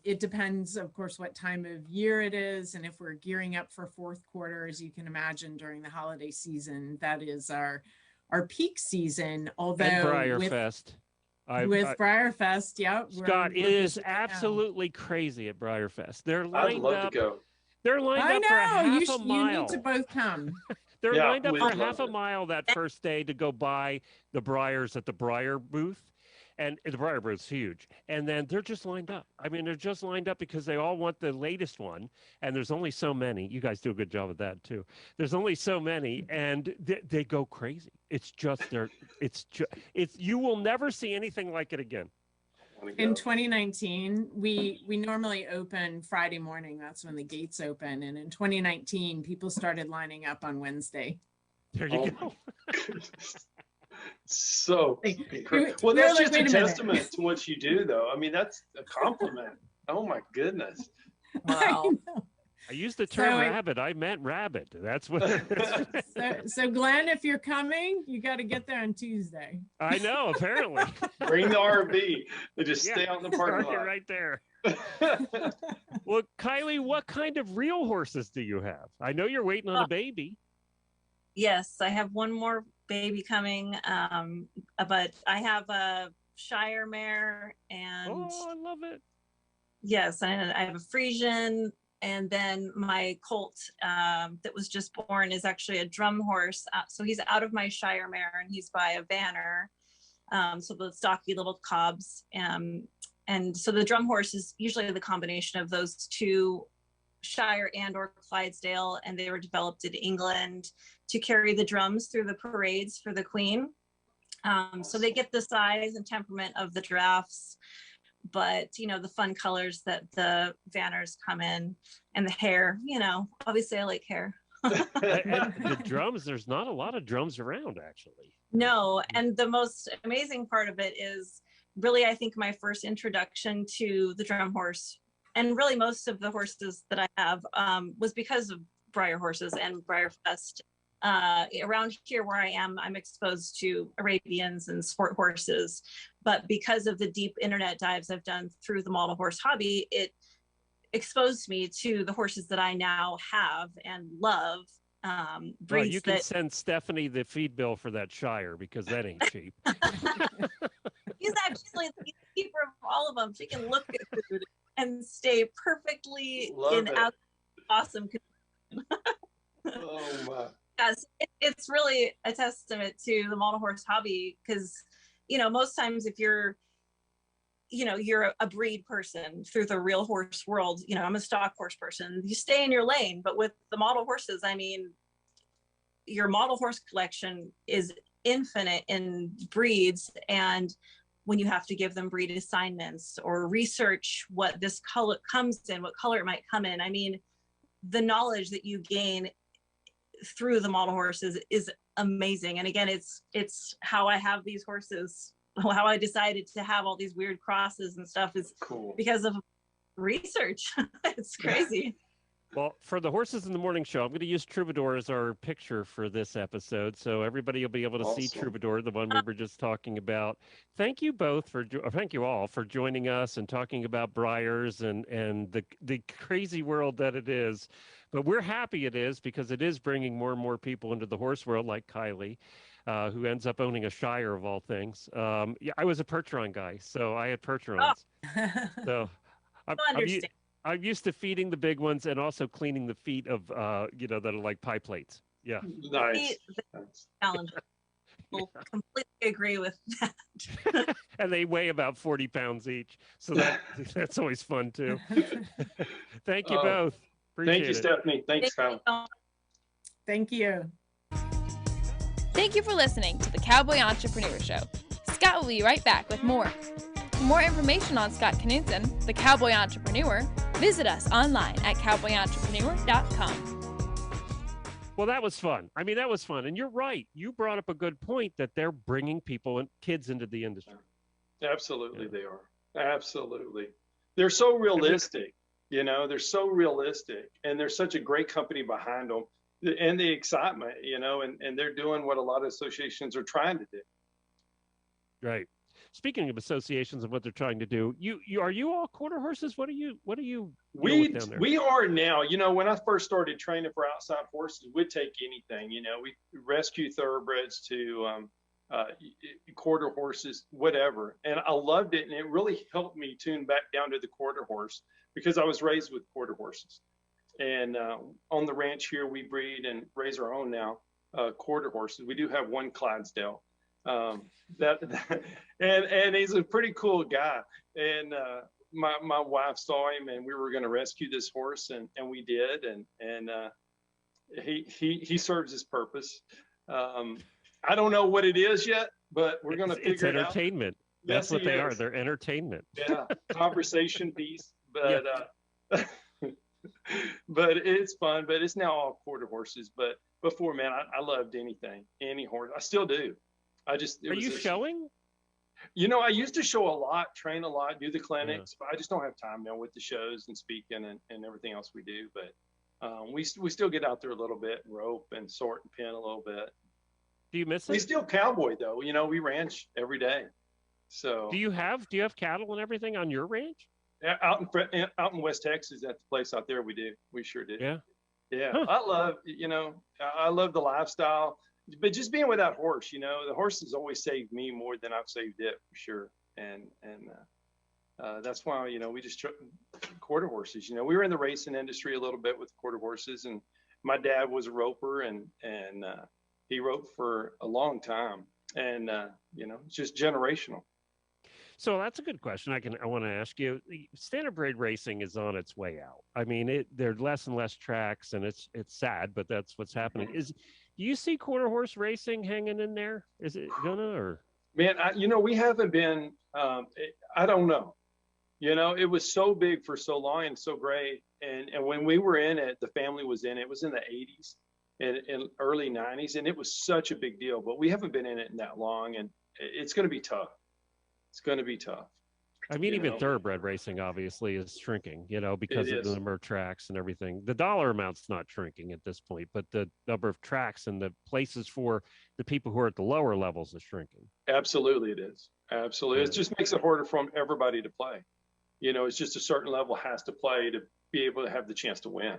it depends, of course, what time of year it is. And if we're gearing up for fourth quarter, as you can imagine, during the holiday season, that is our peak season. Although BreyerFest. With BreyerFest, yeah. Scott, it is absolutely crazy at BreyerFest. They're lined I'd love up. to go. They're lined up for a half a mile. You need to both come. They're lined up for half a mile that first day to go buy the Breyers at the Breyer booth. And the Breyer booth's huge. And then they're just lined up. I mean, they're just lined up because they all want the latest one. And there's only so many. You guys do a good job of that too. There's only so many, and they go crazy. You will never see anything like it again. In 2019, we normally open Friday morning. That's when the gates open. And in 2019, people started lining up on Wednesday. There you go. So well, that's just a testament to what you do, though. I mean, that's a compliment. Oh my goodness. Wow. I used the term rabbit. I meant rabbit. That's what. So Glenn, if you're coming, you got to get there on Tuesday. I know. Apparently. Bring the RV. They just stay out in the parking lot. Right there. Well, Kylee, what kind of real horses do you have? I know you're waiting on a baby. Yes, I have one more baby coming, but I have a Shire mare, and I love it. Yes, and I have a Frisian, and then my colt that was just born is actually a drum horse. So he's out of my Shire mare, and he's by a Vanner. So the stocky little cobs, and so the drum horse is usually the combination of those two, Shire and or Clydesdale, and they were developed in England to carry the drums through the parades for the Queen. So they get the size and temperament of the giraffes, but the fun colors that the Vanners come in, and the hair, obviously I like hair. And the drums, there's not a lot of drums around, actually. No, and the most amazing part of it is really, I think, my first introduction to the drum horse and really most of the horses that I have was because of Breyer horses and BreyerFest. Around here where I am, I'm exposed to Arabians and sport horses, but because of the deep internet dives I've done through the model horse hobby, it exposed me to the horses that I now have and love. Well, you can send Stephanie the feed bill for that Shire, because that ain't cheap. He's actually the keeper of all of them. She can look at food and stay perfectly awesome condition. Oh my. Yes, it's really a testament to the model horse hobby, because, you know, most times if you're a breed person through the real horse world, you know, I'm a stock horse person, you stay in your lane. But with the model horses, I mean, your model horse collection is infinite in breeds. And when you have to give them breed assignments or research what this color comes in, what color it might come in, I mean, the knowledge that you gain through the model horses is amazing. And again, it's how I have these horses, how I decided to have all these weird crosses and stuff is cool because of research. It's crazy. Well, for the Horses in the Morning show, I'm going to use Troubadour as our picture for this episode, so everybody will be able to see Troubadour, the one we were just talking about. Thank you both thank you all for joining us and talking about Breyers and the crazy world that it is. But we're happy it is, because it is bringing more and more people into the horse world, like Kylee, who ends up owning a Shire of all things. Yeah, I was a Percheron guy, so I had Percherons. So I'm used to feeding the big ones and also cleaning the feet of, that are like pie plates. Yeah. Nice. Challenge. We'll completely agree with that. And they weigh about 40 pounds each. So that's always fun too. Thank you both. Appreciate Thank you, Stephanie. Thanks, Kyle. Thank you. Thank you for listening to the Cowboy Entrepreneur Show. Scott will be right back with more. For more information on Scott Knudsen, the Cowboy Entrepreneur, visit us online at cowboyentrepreneur.com. Well, that was fun. I mean, that was fun. And you're right. You brought up a good point that they're bringing people and kids into the industry. Absolutely, they are. Absolutely. They're so realistic. You know, they're so realistic, and there's such a great company behind them, and the excitement, you know, and they're doing what a lot of associations are trying to do. Right. Speaking of associations and what they're trying to do, are you all quarter horses? What are you doing down there? We are now. You know, when I first started training for outside horses, we'd take anything. You know, we rescue thoroughbreds to quarter horses, whatever. And I loved it, and it really helped me tune back down to the quarter horse, because I was raised with quarter horses. And on the ranch here, we breed and raise our own now quarter horses. We do have one Clydesdale. And he's a pretty cool guy. And my wife saw him, and we were going to rescue this horse, and we did. And he serves his purpose. I don't know what it is yet, but we're going to figure it out. It's entertainment. That's what they are. They're entertainment. Yeah, conversation piece. But but it's fun. But it's now all quarter horses. But before, man, I loved any horse. I still do. Are you showing? You know, I used to show a lot, train a lot, do the clinics, but I just don't have time now with the shows and speaking and everything else we do. But we still get out there a little bit, rope and sort and pin a little bit. Do you miss it? We still cowboy though. You know, we ranch every day. So do you have cattle and everything on your ranch? Out in West Texas at the place out there, we do. We sure do. Yeah. Huh. I love the lifestyle, but just being with that horse, you know, the horse has always saved me more than I've saved it, for sure. And that's why, you know, we just quarter horses. You know, we were in the racing industry a little bit with quarter horses, and my dad was a roper, and he roped for a long time, and you know, it's just generational. So that's a good question. I want to ask you. Standard grade racing is on its way out. I mean, there are less and less tracks, and it's sad, but that's what's happening. Do you see quarter horse racing hanging in there? Is it gonna, or? Man, we haven't been. I don't know. You know, it was so big for so long and so great, and when we were in it, the family was in it. It was in the 80s and early 90s, and it was such a big deal. But we haven't been in it that long, and it's going to be tough. It's going to be tough. I mean, you even know. thoroughbred racing obviously is shrinking, because It of the is. number of tracks and everything. The dollar amount's not shrinking at this point, but the number of tracks and the places for the people who are at the lower levels is shrinking. Absolutely, it is. Absolutely. Yeah. It just makes it harder for everybody to play. It's just a certain level has to play to be able to have the chance to win.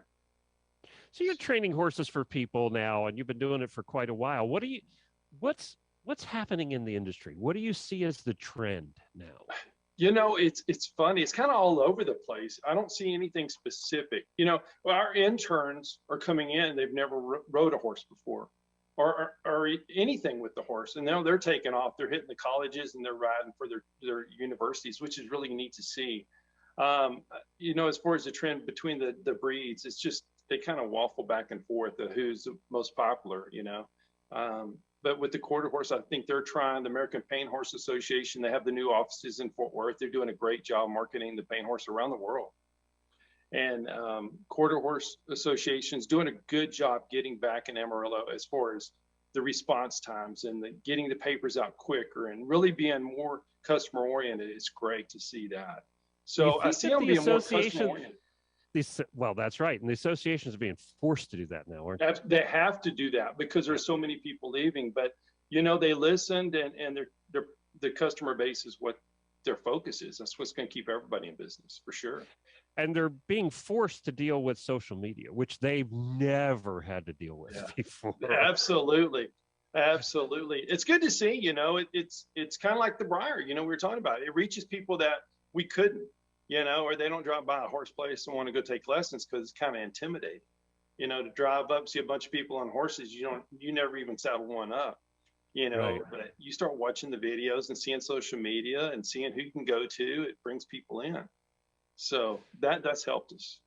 So you're training horses for people now, and you've been doing it for quite a while. What's happening in the industry? What do you see as the trend now? It's funny. It's kind of all over the place. I don't see anything specific. Our interns are coming in. They've never rode a horse before or anything with the horse. And now they're taking off. They're hitting the colleges and they're riding for their universities, which is really neat to see. As far as the trend between the breeds, it's just they kind of waffle back and forth of who's the most popular, But with the quarter horse, I think they're trying. The American Paint Horse Association, they have the new offices in Fort Worth. They're doing a great job marketing the paint horse around the world. And Quarter Horse Association's doing a good job getting back in Amarillo as far as the response times and getting the papers out quicker and really being more customer oriented. It's great to see that. So I see them being more customer oriented. Well, that's right. And the associations are being forced to do that now, aren't they? They have to do that because there's so many people leaving. But, they listened and the customer base is what their focus is. That's what's going to keep everybody in business for sure. And they're being forced to deal with social media, which they've never had to deal with before. Absolutely. Absolutely. It's good to see, it's kind of like the Breyer, we were talking about. It reaches people that we couldn't. Or they don't drive by a horse place and want to go take lessons because it's kind of intimidating. To drive up, see a bunch of people on horses, you never even saddle one up, Right. But you start watching the videos and seeing social media and seeing who you can go to, it brings people in. So that's helped us.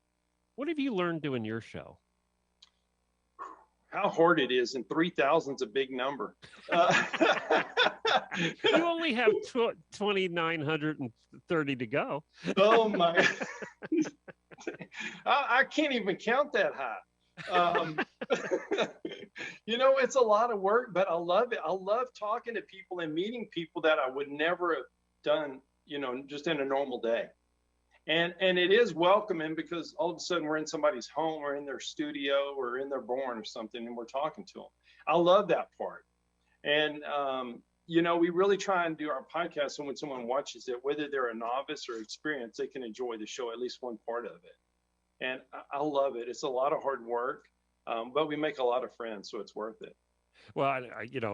What have you learned doing your show? How hard it is, and 3,000 is a big number. You only have 2,930 to go. Oh my! I can't even count that high. It's a lot of work, but I love it. I love talking to people and meeting people that I would never have done, just in a normal day. And it is welcoming because all of a sudden we're in somebody's home or in their studio or in their barn or something, and we're talking to them. I love that part. And, we really try and do our podcast. So when someone watches it, whether they're a novice or experienced, they can enjoy the show, at least one part of it. And I love it. It's a lot of hard work, but we make a lot of friends, so it's worth it. Well,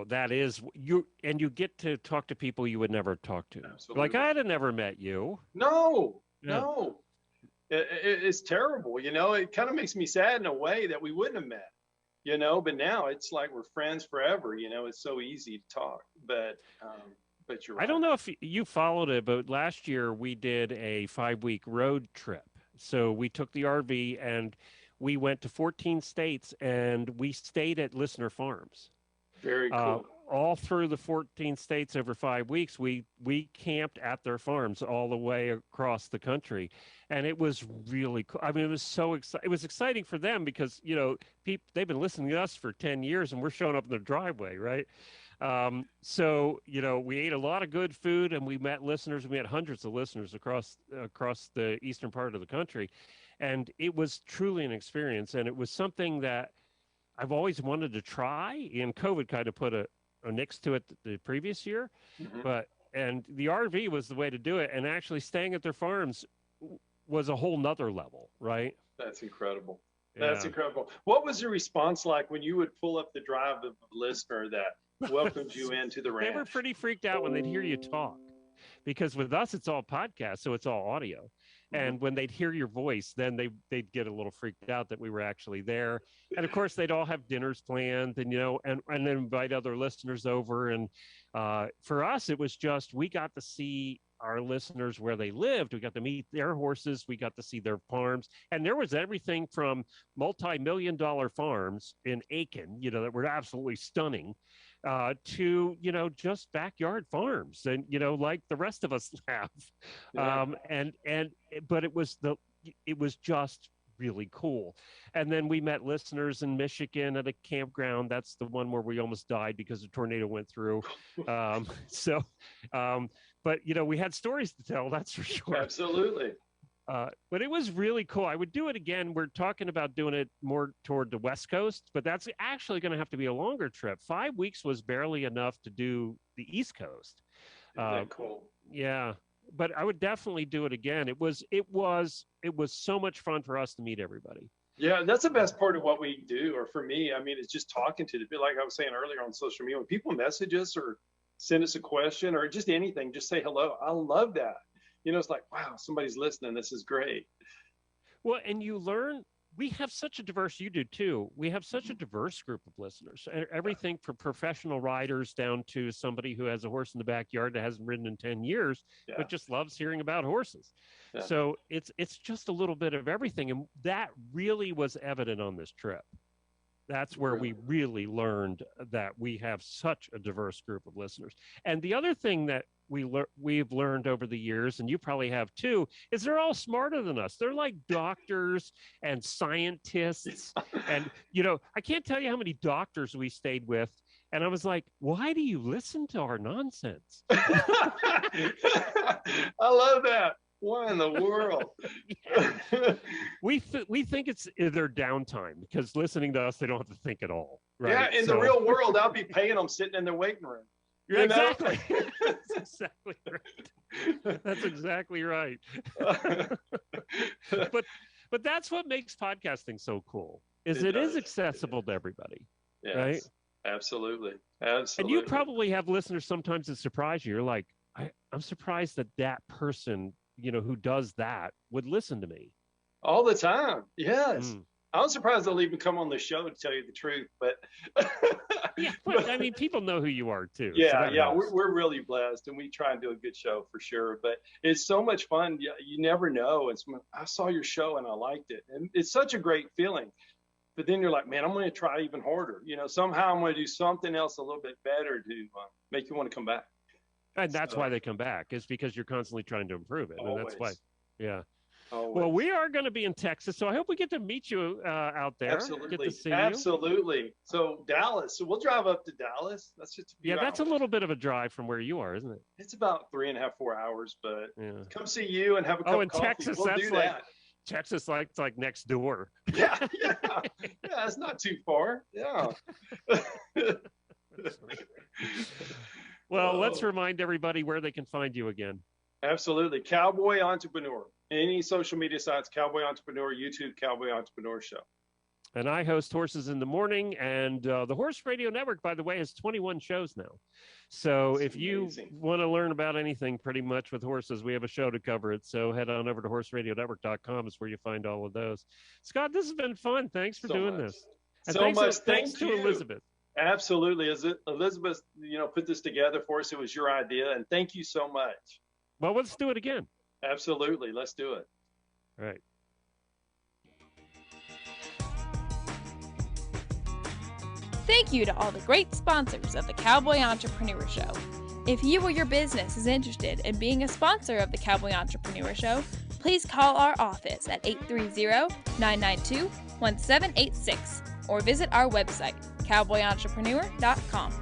that is you, and you get to talk to people you would never talk to. Absolutely. Like I'd have never met you. No. It's terrible. It kind of makes me sad in a way that we wouldn't have met, but now it's like we're friends forever. It's so easy to talk, but you're right. I don't know if you followed it, but last year we did a 5-week road trip. So we took the RV and we went to 14 states and we stayed at listener farms. Very cool. All through the 14 states over 5 weeks, we camped at their farms all the way across the country. And it was really cool. I mean, it was so exciting. It was exciting for them because, they've been listening to us for 10 years and we're showing up in their driveway, right? So, we ate a lot of good food and we met listeners. We had hundreds of listeners across the eastern part of the country. And it was truly an experience. And it was something that I've always wanted to try, and COVID kind of put a nix to it the previous year, and the RV was the way to do it. And actually staying at their farms was a whole nother level, right? That's incredible. That's incredible. What was the response like when you would pull up the drive of a listener that welcomed you into the ranch? They were pretty freaked out when they'd hear you talk, because with us, it's all podcast. So it's all audio. And when they'd hear your voice, then they'd get a little freaked out that we were actually there. And of course, they'd all have dinners planned and, and then invite other listeners over. And for us, it was just, we got to see our listeners where they lived. We got to meet their horses. We got to see their farms. And there was everything from multi-million-dollar farms in Aiken, that were absolutely stunning, to, just backyard farms and, like the rest of us have. Yeah. But it was just really cool. And then we met listeners in Michigan at a campground. That's the one where we almost died because a tornado went through. But we had stories to tell, that's for sure. Absolutely. But it was really cool. I would do it again. We're talking about doing it more toward the West Coast, but that's actually going to have to be a longer trip. 5 weeks was barely enough to do the East Coast. Isn't that cool? Yeah, but I would definitely do it again. It was so much fun for us to meet everybody. Yeah, that's the best part of what we do, or for me, I mean, it's just talking to the, like I was saying earlier on social media, when people message us or send us a question or just anything, just say hello. I love that. It's like, wow, somebody's listening. This is great. Well, and you learn, we have such a diverse, you do too. We have such a diverse group of listeners, everything from professional riders down to somebody who has a horse in the backyard that hasn't ridden in 10 years, but just loves hearing about horses. Yeah. So it's just a little bit of everything. And that really was evident on this trip. That's where we really learned that we have such a diverse group of listeners. And the other thing that we've learned over the years, and you probably have too, is they're all smarter than us. They're like doctors and scientists. And, I can't tell you how many doctors we stayed with. And I was like, why do you listen to our nonsense? I love that. What in the world? We think it's their downtime because listening to us, they don't have to think at all. Right? Yeah, in the real world, I'll be paying them sitting in their waiting room. Exactly. That's exactly right. That's exactly right. But that's what makes podcasting so cool. It is accessible to everybody. Yes, right? Absolutely. And you probably have listeners sometimes that surprise you. You're like, I'm surprised that person, who does that would listen to me all the time. Yes. I'm surprised they'll even come on the show to tell you the truth, but but I mean, people know who you are too. Yeah. We're really blessed and we try and do a good show for sure, but it's so much fun. You never know. I saw your show and I liked it. And it's such a great feeling, but then you're like, man, I'm going to try even harder. Somehow I'm going to do something else a little bit better to make you want to come back. And that's why they come back, is because you're constantly trying to improve it. Always. And that's why. Yeah. Always. Well, we are going to be in Texas, so I hope we get to meet you out there. Absolutely. Get to see Absolutely. You. So Dallas. So we'll drive up to Dallas. That's just that's a little bit of a drive from where you are, isn't it? It's about 3.5, 4 hours, but come see you and have a cup of coffee. Texas, we'll do that. Texas, it's like next door. Yeah, it's not too far. Yeah. Well, let's remind everybody where they can find you again. Absolutely. Cowboy Entrepreneur. Any social media sites, Cowboy Entrepreneur, YouTube, Cowboy Entrepreneur Show. And I host Horses in the Morning. And the Horse Radio Network, by the way, has 21 shows now. So if you want to learn about anything pretty much with horses, we have a show to cover it. So head on over to horseradionetwork.com is where you find all of those. Scott, this has been fun. Thanks for doing this. And thanks to Elizabeth. Absolutely. Elizabeth, put this together for us. It was your idea. And thank you so much. Well, let's do it again. Absolutely. Let's do it. All right. Thank you to all the great sponsors of the Cowboy Entrepreneur Show. If you or your business is interested in being a sponsor of the Cowboy Entrepreneur Show, please call our office at 830-992-1786 or visit our website, cowboyentrepreneur.com.